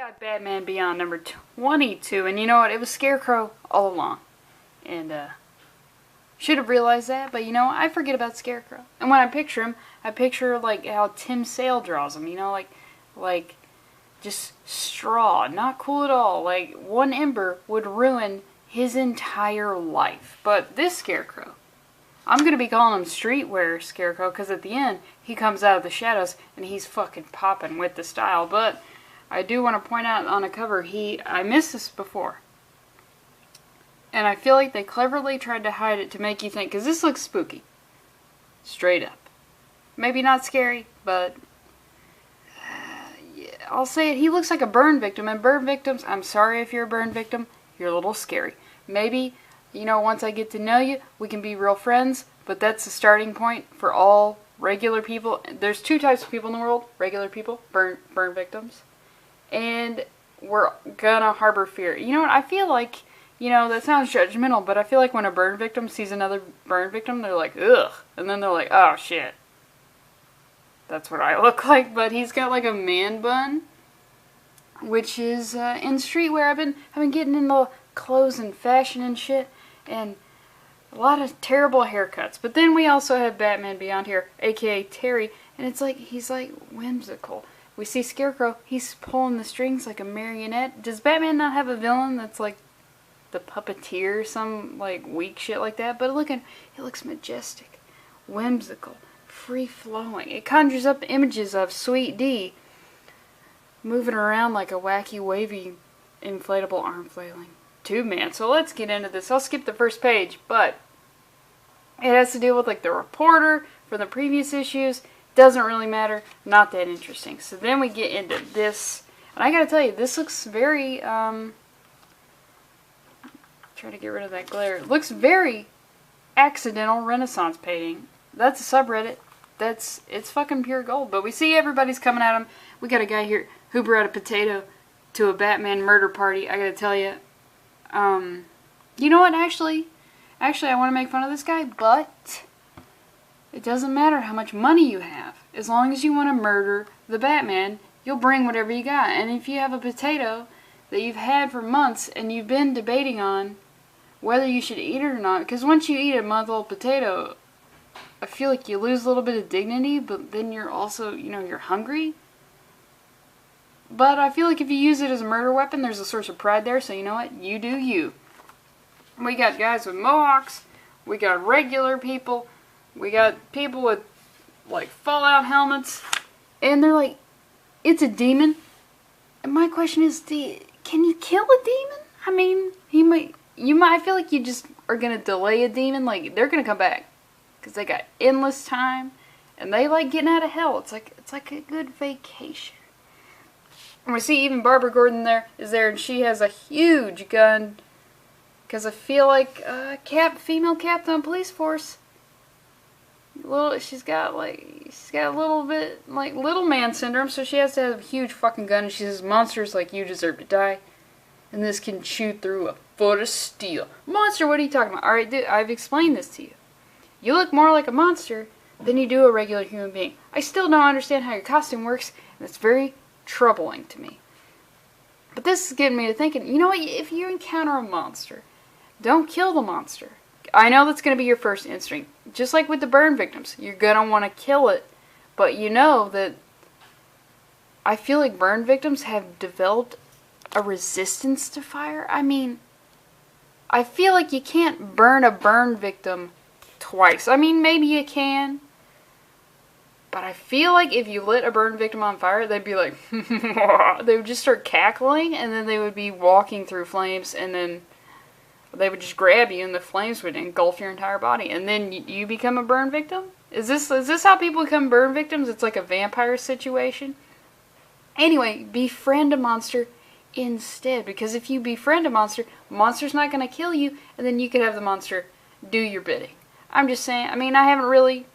got Batman Beyond number 22, and you know what? It was Scarecrow all along. And, should have realized that, but you know, I forget about Scarecrow. And when I picture him, I picture, like, how Tim Sale draws him, you know, like, just straw, not cool at all. Like, one ember would ruin his entire life. But this Scarecrow, I'm going to be calling him Streetwear Scarecrow, because at the end, he comes out of the shadows, and he's fucking popping with the style. But I do want to point out on the cover, I missed this before. And I feel like they cleverly tried to hide it to make you think, because this looks spooky. Straight up. Maybe not scary, but yeah, I'll say it. He looks like a burn victim, and burn victims, I'm sorry if you're a burn victim, you're a little scary. Maybe, you know, once I get to know you, we can be real friends, but that's the starting point for all regular people. There's two types of people in the world: regular people, burn victims, and we're gonna harbor fear. You know what? I feel like, you know, that sounds judgmental, but I feel like when a burn victim sees another burn victim, they're like, ugh, and then they're like, oh shit, that's what I look like. But he's got like a man bun, which is in streetwear. I've been getting into clothes and fashion and shit, and a lot of terrible haircuts. But then we also have Batman Beyond here, aka Terry, and it's like, he's like whimsical. We see Scarecrow, he's pulling the strings like a marionette. Does Batman not have a villain that's like the puppeteer, some like weak shit like that? But look at, he looks majestic, whimsical, free-flowing. It conjures up images of Sweet D moving around like a wacky, wavy, inflatable arm flailing tube man. So let's get into this. I'll skip the first page, but it has to deal with like the reporter from the previous issues. Doesn't really matter. Not that interesting. So then we get into this, and I gotta tell you, this looks very try to get rid of that glare. It looks very accidental Renaissance painting. That's a subreddit. It's fucking pure gold. But we see everybody's coming at him. We got a guy here who brought a potato to a Batman murder party. I gotta tell you, you know what? Actually, I want to make fun of this guy, but it doesn't matter how much money you have. As long as you want to murder the Batman, you'll bring whatever you got. And if you have a potato that you've had for months and you've been debating on whether you should eat it or not, because once you eat a month-old potato, I feel like you lose a little bit of dignity, but then you're also, you know, you're hungry. But I feel like if you use it as a murder weapon, there's a source of pride there, so you know what? You do you. We got guys with mohawks, we got regular people, we got people with, like, Fallout helmets, and they're like, it's a demon. And my question is, can you kill a demon? I mean, I feel like you just are going to delay a demon. Like, they're going to come back, because they got endless time, and they like getting out of hell. It's like a good vacation. And we see even Barbara Gordon is there, and she has a huge gun, because I feel like female captain of police force. She's got a little bit like little man syndrome, so she has to have a huge fucking gun. And she says, "Monsters like you deserve to die, and this can chew through a foot of steel." Monster? What are you talking about? All right, dude, I've explained this to you. You look more like a monster than you do a regular human being. I still don't understand how your costume works, and it's very troubling to me. But this is getting me to thinking, you know what, if you encounter a monster, don't kill the monster. I know that's going to be your first instinct. Just like with the burn victims, you're going to want to kill it. But you know that I feel like burn victims have developed a resistance to fire. I mean, I feel like you can't burn a burn victim twice. I mean, maybe you can. But I feel like if you lit a burn victim on fire, they'd be like, they would just start cackling, and then they would be walking through flames, and then they would just grab you, and the flames would engulf your entire body, and then you become a burn victim? Is this how people become burn victims? It's like a vampire situation? Anyway, befriend a monster instead, because if you befriend a monster's not going to kill you, and then you could have the monster do your bidding. I'm just saying, I mean, I haven't really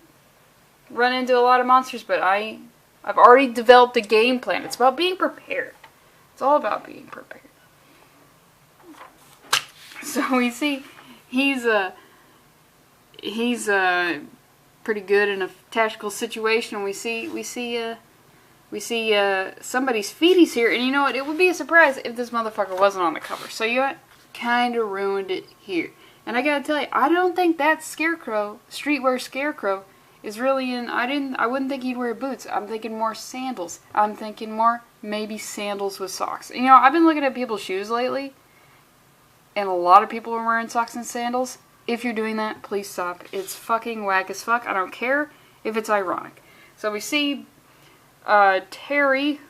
run into a lot of monsters, but I've already developed a game plan. It's about being prepared. It's all about being prepared. So we see he's pretty good in a tactical situation. We see We see somebody's feeties here, and you know what? It would be a surprise if this motherfucker wasn't on the cover. So you know what? Kind of ruined it here. And I gotta tell you, I don't think that Scarecrow, Streetwear Scarecrow, is really in. I wouldn't think he'd wear boots. I'm thinking more sandals. I'm thinking more maybe sandals with socks. You know, I've been looking at people's shoes lately, and a lot of people are wearing socks and sandals. If you're doing that, please stop. It's fucking whack as fuck. I don't care if it's ironic. So we see Terry.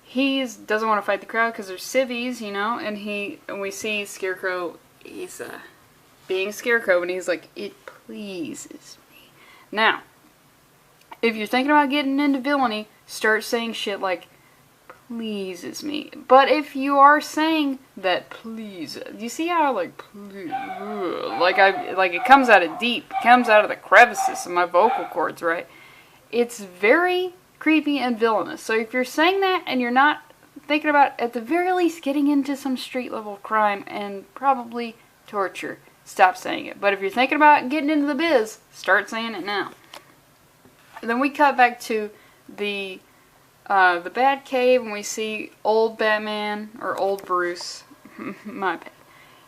He doesn't want to fight the crowd because they're civvies, you know. And we see Scarecrow. He's being Scarecrow, and he's like, it pleases me. Now, if you're thinking about getting into villainy, start saying shit like, pleases me. But if you are saying that please, you see how like please, like it comes out of deep, it comes out of the crevices of my vocal cords, right? It's very creepy and villainous. So if you're saying that and you're not thinking about, at the very least, getting into some street level crime and probably torture, stop saying it. But if you're thinking about getting into the biz, start saying it now. And then we cut back to the Bat Cave, and we see old Batman, or old Bruce, my bad.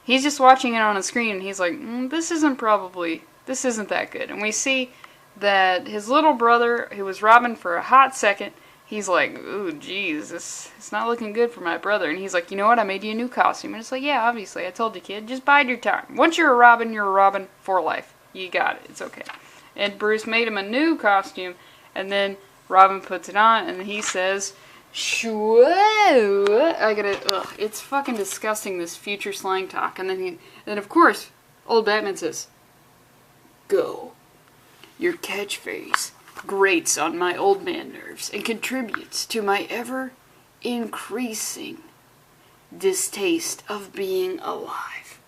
He's just watching it on a screen, and he's like, this isn't that good. And we see that his little brother, who was Robin for a hot second, he's like, ooh, geez, it's not looking good for my brother. And he's like, you know what, I made you a new costume. And it's like, yeah, obviously, I told you, kid, just bide your time. Once you're a Robin for life. You got it, it's okay. And Bruce made him a new costume, and then Robin puts it on, and he says, shoo, it's fucking disgusting, this future slang talk. And then of course, old Batman says, go. Your catchphrase grates on my old man nerves and contributes to my ever-increasing distaste of being alive.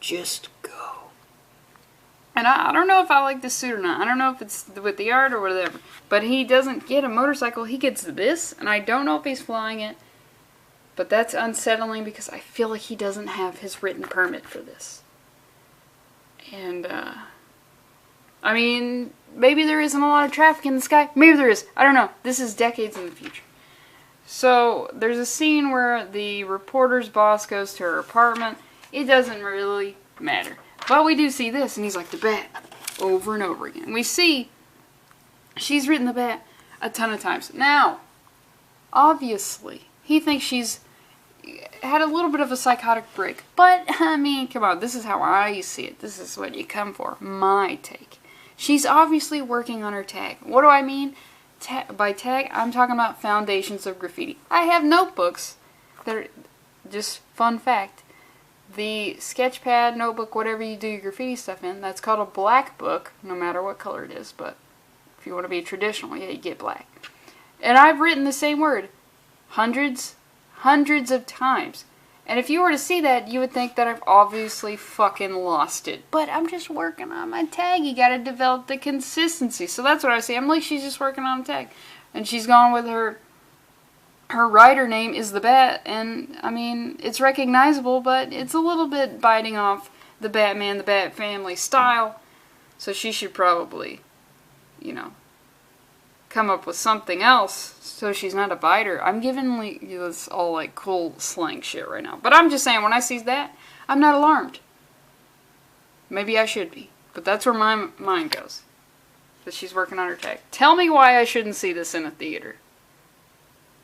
Just go. And I don't know if I like this suit or not. I don't know if it's with the art or whatever. But he doesn't get a motorcycle. He gets this. And I don't know if he's flying it. But that's unsettling because I feel like he doesn't have his written permit for this. And, I mean, maybe there isn't a lot of traffic in the sky. Maybe there is. I don't know. This is decades in the future. So, there's a scene where the reporter's boss goes to her apartment. It doesn't really matter. But we do see this, and he's like, the Bat, over and over again. And we see she's written the Bat a ton of times. Now, obviously, he thinks she's had a little bit of a psychotic break. But, I mean, come on, this is how I see it. This is what you come for. My take. She's obviously working on her tag. What do I mean? By tag, I'm talking about foundations of graffiti. I have notebooks that are, just fun fact, the sketch pad, notebook, whatever you do your graffiti stuff in, that's called a black book, no matter what color it is, but if you want to be traditional, yeah, you get black. And I've written the same word hundreds of times. And if you were to see that, you would think that I've obviously fucking lost it. But I'm just working on my tag. You gotta develop the consistency. So that's what I see. I'm like, she's just working on a tag. And she's gone with her writer name is the Bat, and, I mean, it's recognizable, but it's a little bit biting off the Batman, the Bat Family style, so she should probably, you know, come up with something else so she's not a biter. I'm giving you this all, like, cool slang shit right now. But I'm just saying, when I see that, I'm not alarmed. Maybe I should be, but that's where my mind goes, that she's working on her tag. Tell me why I shouldn't see this in a theater.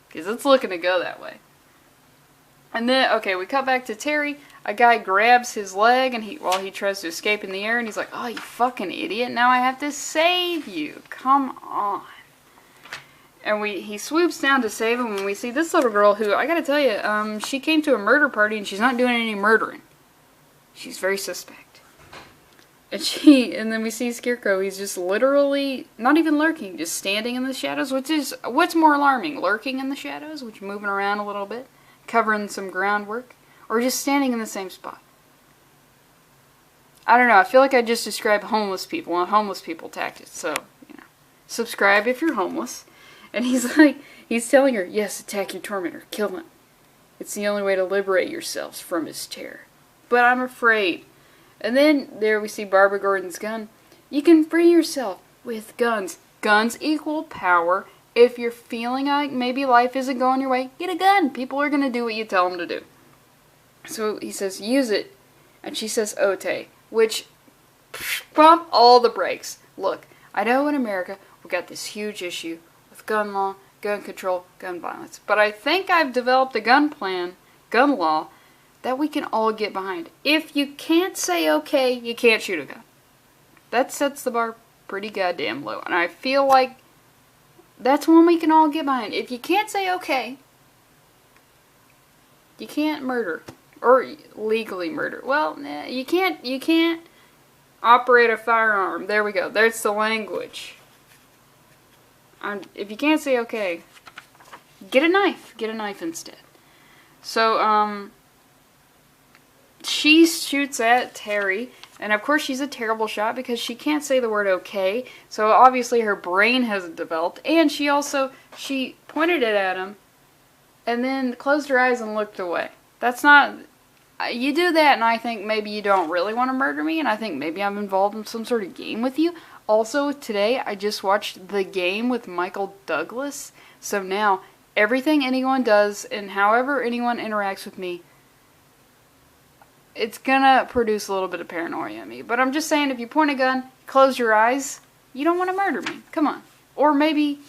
Because it's looking to go that way. And then, okay, we cut back to Terry. A guy grabs his leg and while he tries to escape in the air, and he's like, oh, you fucking idiot, now I have to save you. Come on. And he swoops down to save him, and we see this little girl who, I gotta tell you, she came to a murder party and she's not doing any murdering. She's very suspect. And then we see Scarecrow, he's just literally, not even lurking, just standing in the shadows, which is, what's more alarming, lurking in the shadows, which moving around a little bit, covering some groundwork, or just standing in the same spot? I don't know, I feel like I just described homeless people, and homeless people tactics, so, you know, subscribe if you're homeless. And he's telling her, yes, attack your tormentor, kill him. It's the only way to liberate yourselves from his terror. But I'm afraid. And then, there we see Barbara Gordon's gun. You can free yourself with guns. Guns equal power if you're feeling like maybe life isn't going your way, get a gun. People are going to do what you tell them to do. So he says, use it. And she says, ote, which, pump all the brakes. Look, I know in America we've got this huge issue with gun law, gun control, gun violence. But I think I've developed a gun law, that we can all get behind. If you can't say okay, you can't shoot a gun. That sets the bar pretty goddamn low. And I feel like that's one we can all get behind. If you can't say okay, you can't murder. Or legally murder. Well, you can't operate a firearm. There we go. There's the language. If you can't say okay, get a knife. Get a knife instead. So, she shoots at Terry. And of course she's a terrible shot because she can't say the word okay. So obviously her brain hasn't developed. And she pointed it at him. And then closed her eyes and looked away. That's not... You do that and I think maybe you don't really want to murder me. And I think maybe I'm involved in some sort of game with you. Also, today I just watched The Game with Michael Douglas. So now, everything anyone does and however anyone interacts with me, it's gonna produce a little bit of paranoia in me. But I'm just saying, if you point a gun, close your eyes, you don't want to murder me. Come on. Or maybe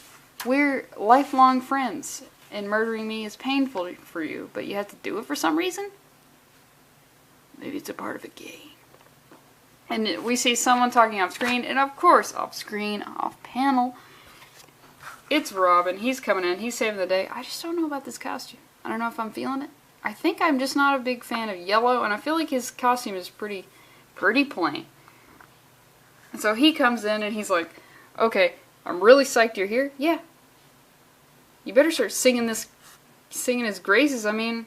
we're lifelong friends and murdering me is painful for you, but you have to do it for some reason? Maybe it's a part of a game. And we see someone talking off screen, and of course, off screen, off panel, it's Robin. He's coming in. He's saving the day. I just don't know about this costume. I don't know if I'm feeling it. I think I'm just not a big fan of yellow, and I feel like his costume is pretty plain. And so he comes in, and he's like, okay, I'm really psyched you're here. Yeah. You better start singing his graces. I mean...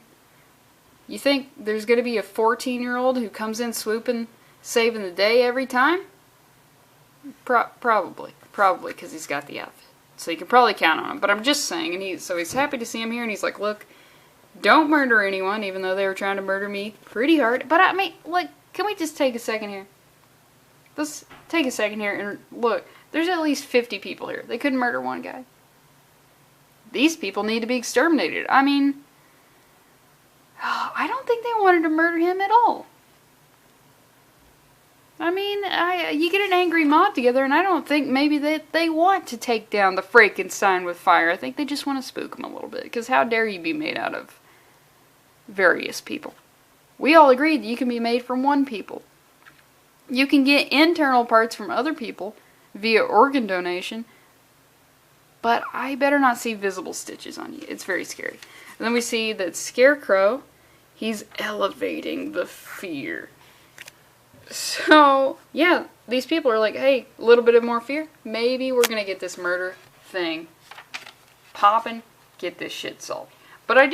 You think there's going to be a 14-year-old who comes in swooping, saving the day every time? Probably, because he's got the outfit. So you can probably count on him. But I'm just saying, and he's happy to see him here, and he's like, look, don't murder anyone, even though they were trying to murder me pretty hard. But I mean, look, can we just take a second here? Let's take a second here and look. There's at least 50 people here. They couldn't murder one guy. These people need to be exterminated. I mean... I don't think they wanted to murder him at all. I mean, you get an angry mob together, and I don't think maybe that they want to take down the Frankenstein with fire. I think they just want to spook him a little bit, because how dare you be made out of various people? We all agreed that you can be made from one people. You can get internal parts from other people via organ donation, but I better not see visible stitches on you. It's very scary. And then we see that Scarecrow, he's elevating the fear. So, yeah, these people are like, hey, a little bit of more fear. Maybe we're going to get this murder thing popping, get this shit solved. But I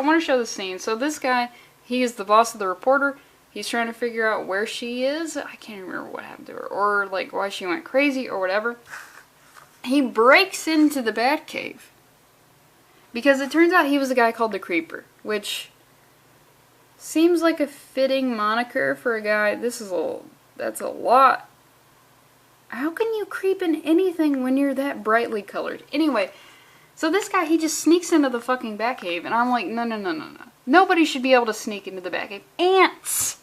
want to show the scene. So this guy, he is the boss of the reporter. He's trying to figure out where she is. I can't even remember what happened to her. Or, like, why she went crazy or whatever. He breaks into the Batcave. Because it turns out he was a guy called the Creeper, which seems like a fitting moniker for a guy. That's a lot. How can you creep in anything when you're that brightly colored? Anyway, so this guy, he just sneaks into the fucking Batcave, and I'm like, no. Nobody should be able to sneak into the Batcave. Ants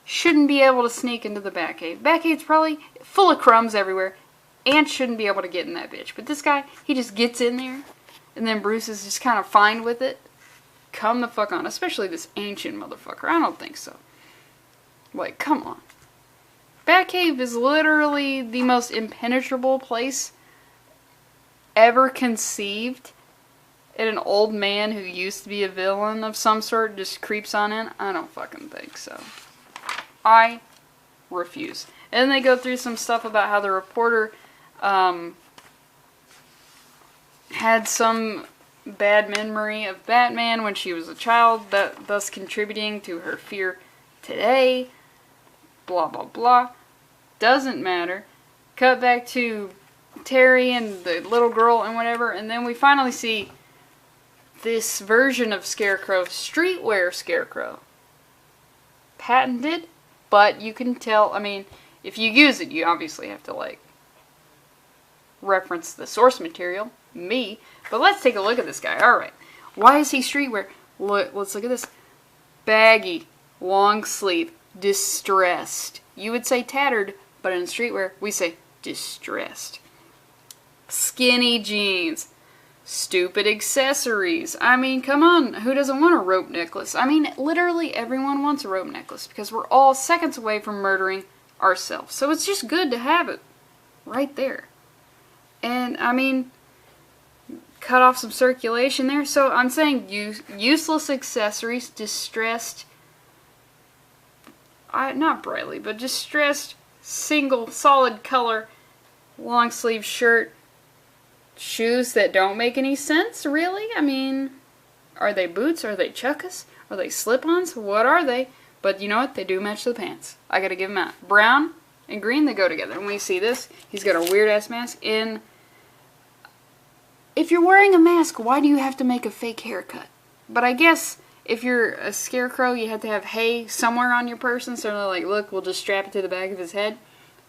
shouldn't be able to sneak into the Batcave. Batcave's probably full of crumbs everywhere. Ants shouldn't be able to get in that bitch. But this guy, he just gets in there. And then Bruce is just kind of fine with it. Come the fuck on. Especially this ancient motherfucker. I don't think so. Like, come on. Batcave is literally the most impenetrable place ever conceived. And an old man who used to be a villain of some sort just creeps on in. I don't fucking think so. I refuse. And then they go through some stuff about how the reporter... had some bad memory of Batman when she was a child, thus contributing to her fear today. Blah, blah, blah. Doesn't matter. Cut back to Terry and the little girl and whatever, and then we finally see this version of Scarecrow, Streetwear Scarecrow. Patented, but you can tell, I mean, if you use it, you obviously have to, like, reference the source material. me. But let's take a look at this guy. Alright. Why is he streetwear? Let's look at this. Baggy, long sleeve, distressed. You would say tattered, but in streetwear, we say distressed. Skinny jeans. Stupid accessories. I mean, come on. Who doesn't want a rope necklace? I mean, literally everyone wants a rope necklace because we're all seconds away from murdering ourselves. So it's just good to have it right there. And, I mean, cut off some circulation there. So I'm saying useless accessories, distressed, not brightly, but distressed, single, solid color, long sleeve shirt. Shoes that don't make any sense, really? I mean, are they boots? Are they chukkas? Are they slip-ons? What are they? But you know what? They do match the pants. I gotta give them out. Brown and green, they go together. And we see this. He's got a weird-ass mask in. If you're wearing a mask, why do you have to make a fake haircut? But I guess if you're a scarecrow, you have to have hay somewhere on your person. So they're like, look, we'll just strap it to the back of his head.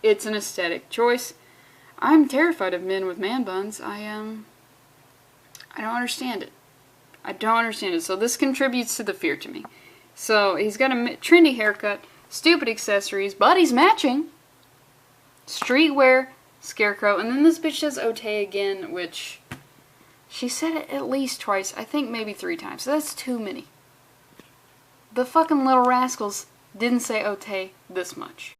It's an aesthetic choice. I'm terrified of men with man buns. I don't understand it. I don't understand it. So this contributes to the fear to me. So he's got a trendy haircut, stupid accessories, but he's matching. Streetwear, Scarecrow, and then this bitch says Otay again, which she said it at least twice. I think maybe 3 times. So that's too many. The fucking little rascals didn't say Otay this much.